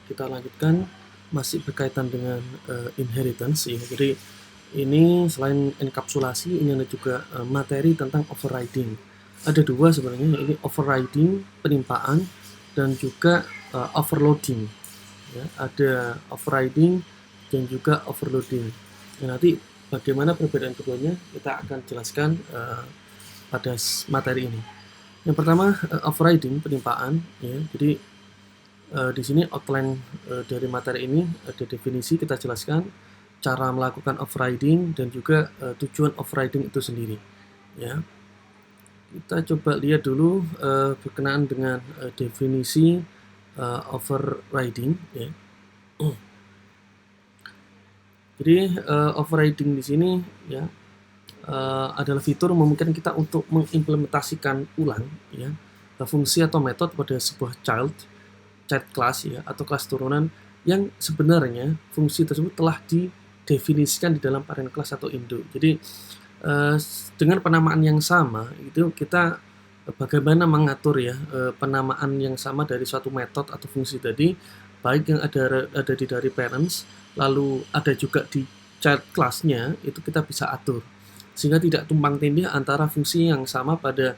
kita lanjutkan masih berkaitan dengan inheritance ya. Jadi ini selain enkapsulasi, ini ada juga materi tentang overriding. Ada dua sebenarnya, ini overriding, penimpaan, dan juga overloading. Ya, ada overriding dan juga overloading. Nah, nanti bagaimana perbedaan keduanya kita akan jelaskan pada materi ini. Yang pertama overriding, penimpaan. Ya, jadi di sini outline dari materi ini ada definisi, kita jelaskan cara melakukan overriding dan juga tujuan overriding itu sendiri. Ya, kita coba lihat dulu berkenaan dengan definisi overriding. Ya. Jadi overriding di sini ya adalah fitur memungkinkan kita untuk mengimplementasikan ulang ya fungsi atau metode pada sebuah child class ya atau kelas turunan yang sebenarnya fungsi tersebut telah didefinisikan di dalam parent class atau induk. Jadi dengan penamaan yang sama itu kita bagaimana mengatur ya penamaan yang sama dari suatu metode atau fungsi tadi, baik yang ada di dari parents lalu ada juga di child class-nya, itu kita bisa atur sehingga tidak tumpang tindih antara fungsi yang sama pada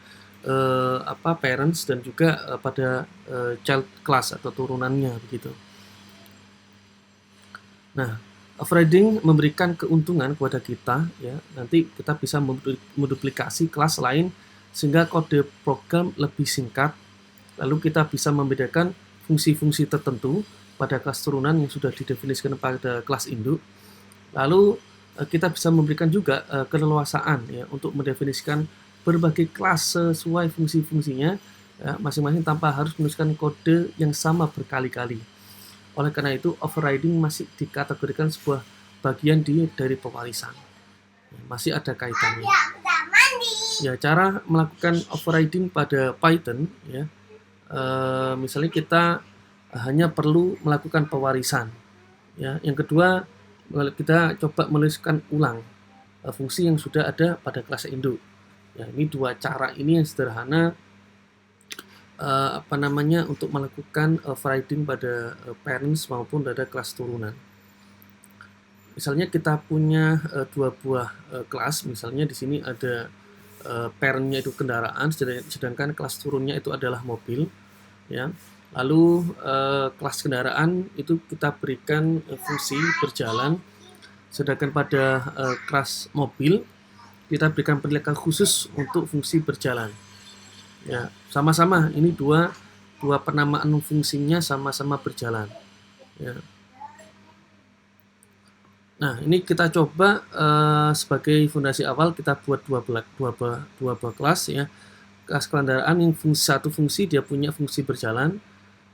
parents dan juga pada child class atau turunannya begitu. Nah, overriding memberikan keuntungan kepada kita ya. Nanti kita bisa menduplikasi kelas lain sehingga kode program lebih singkat. Lalu kita bisa membedakan fungsi-fungsi tertentu pada kelas turunan yang sudah didefinisikan pada kelas induk. Lalu kita bisa memberikan juga keleluasaan ya untuk mendefinisikan berbagai kelas sesuai fungsi-fungsinya ya, masing-masing tanpa harus menuliskan kode yang sama berkali-kali. Oleh karena itu, overriding masih dikategorikan sebuah bagian dari pewarisan. Ya, masih ada kaitannya. Ya, cara melakukan overriding pada Python ya, misalnya kita hanya perlu melakukan pewarisan. Ya, yang kedua, kita coba menuliskan ulang fungsi yang sudah ada pada kelas induk. Ya, ini dua cara ini yang sederhana untuk melakukan overriding pada parents maupun pada kelas turunan. Misalnya kita punya dua buah kelas, misalnya di sini ada parentnya itu kendaraan, sedangkan kelas turunnya itu adalah mobil. Ya, lalu kelas kendaraan itu kita berikan fungsi berjalan, sedangkan pada kelas mobil kita berikan penilaian khusus untuk fungsi berjalan. Ya, sama-sama ini dua penamaan fungsinya sama-sama berjalan. Ya. Nah, ini kita coba sebagai fondasi awal kita buat dua buah kelas ya. Kelas kendaraan yang satu fungsi dia punya fungsi berjalan.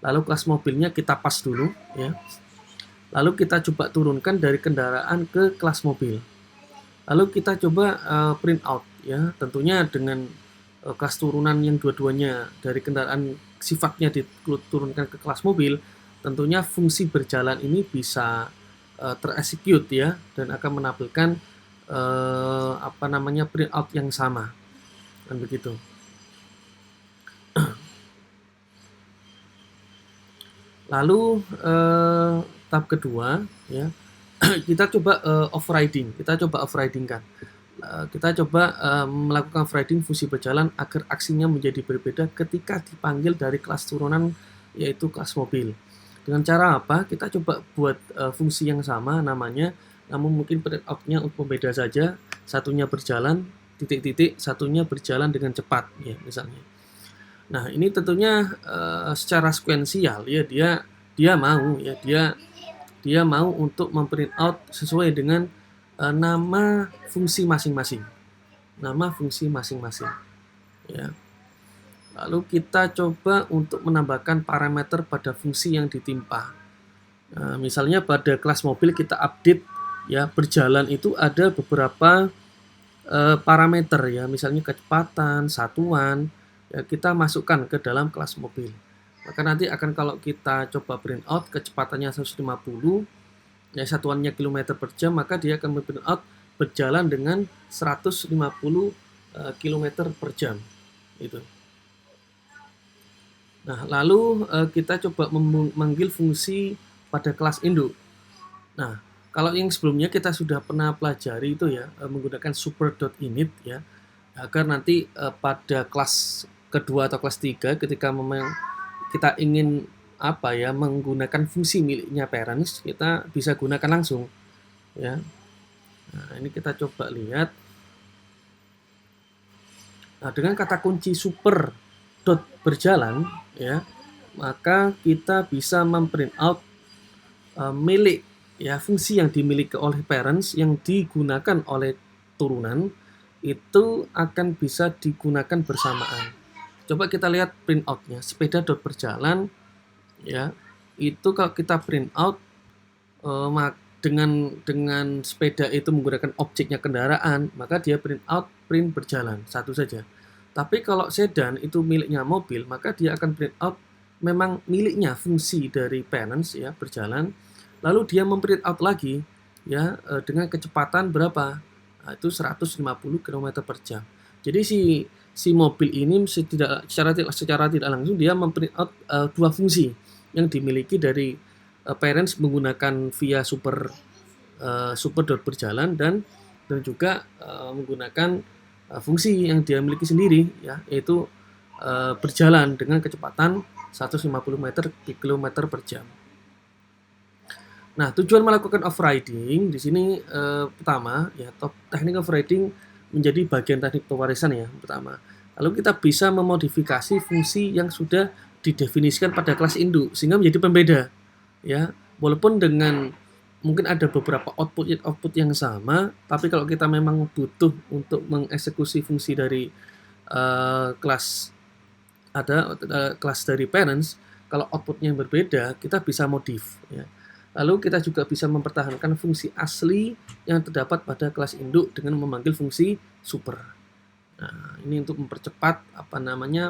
Lalu kelas mobilnya kita pas dulu ya. Lalu kita coba turunkan dari kendaraan ke kelas mobil. Lalu kita coba print out ya, tentunya dengan kelas turunan yang dua-duanya dari kendaraan sifatnya diturunkan ke kelas mobil, tentunya fungsi berjalan ini bisa terexecute ya dan akan menampilkan print out yang sama. Dan begitu. Lalu tahap kedua ya, kita coba overriding. Kita coba melakukan overriding fungsi berjalan agar aksinya menjadi berbeda ketika dipanggil dari kelas turunan yaitu kelas mobil. Dengan cara apa? Kita coba buat fungsi yang sama namanya, namun mungkin print out-nya berbeda saja. Satunya berjalan titik-titik, satunya berjalan dengan cepat ya misalnya. Nah, ini tentunya secara sekuensial ya dia mau untuk memprint out sesuai dengan nama fungsi masing-masing. Ya. Lalu kita coba untuk menambahkan parameter pada fungsi yang ditimpa. Nah, misalnya pada kelas mobil kita update ya berjalan itu ada beberapa parameter ya, misalnya kecepatan, satuan, ya kita masukkan ke dalam kelas mobil. Maka nanti akan kalau kita coba print out kecepatannya 150 ya satuannya kilometer per jam, maka dia akan print out berjalan dengan 150 km per jam itu. Nah, lalu kita coba memanggil fungsi pada kelas induk. Nah, kalau yang sebelumnya kita sudah pernah pelajari itu ya, menggunakan super.init ya, agar nanti pada kelas kedua atau kelas 3 ketika memang kita ingin menggunakan fungsi miliknya parents, kita bisa gunakan langsung ya. Nah, ini kita coba lihat. Nah, dengan kata kunci super dot berjalan ya, maka kita bisa memprint out milik ya, fungsi yang dimiliki oleh parents yang digunakan oleh turunan itu akan bisa digunakan bersamaan. Coba kita lihat print outnya, sepeda dot berjalan ya, itu kalau kita print out dengan sepeda itu menggunakan objeknya kendaraan, maka dia print out print berjalan satu saja. Tapi kalau sedan itu miliknya mobil, maka dia akan print out memang miliknya fungsi dari parents ya, berjalan, lalu dia memprint out lagi ya dengan kecepatan berapa? Nah, itu 150 km per jam. Jadi si mobil ini secara tidak langsung dia memprint out dua fungsi yang dimiliki dari parents menggunakan via super dot berjalan dan juga menggunakan fungsi yang dia miliki sendiri ya, yaitu berjalan dengan kecepatan 150 km per jam. Nah, tujuan melakukan overriding di sini pertama ya, teknik overriding menjadi bagian teknik pewarisan ya pertama. Lalu kita bisa memodifikasi fungsi yang sudah didefinisikan pada kelas induk sehingga menjadi pembeda ya. Walaupun dengan mungkin ada beberapa output yang sama, tapi kalau kita memang butuh untuk mengeksekusi fungsi dari kelas dari parents, kalau outputnya yang berbeda, kita bisa modif ya. Lalu kita juga bisa mempertahankan fungsi asli yang terdapat pada kelas induk dengan memanggil fungsi super. Nah, ini untuk mempercepat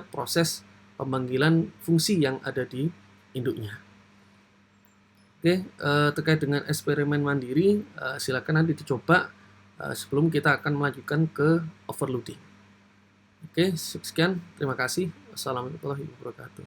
proses pemanggilan fungsi yang ada di induknya. Oke, terkait dengan eksperimen mandiri, silakan nanti dicoba sebelum kita akan melanjutkan ke overloading. Oke, sekian. Terima kasih. Wassalamualaikum warahmatullahi wabarakatuh.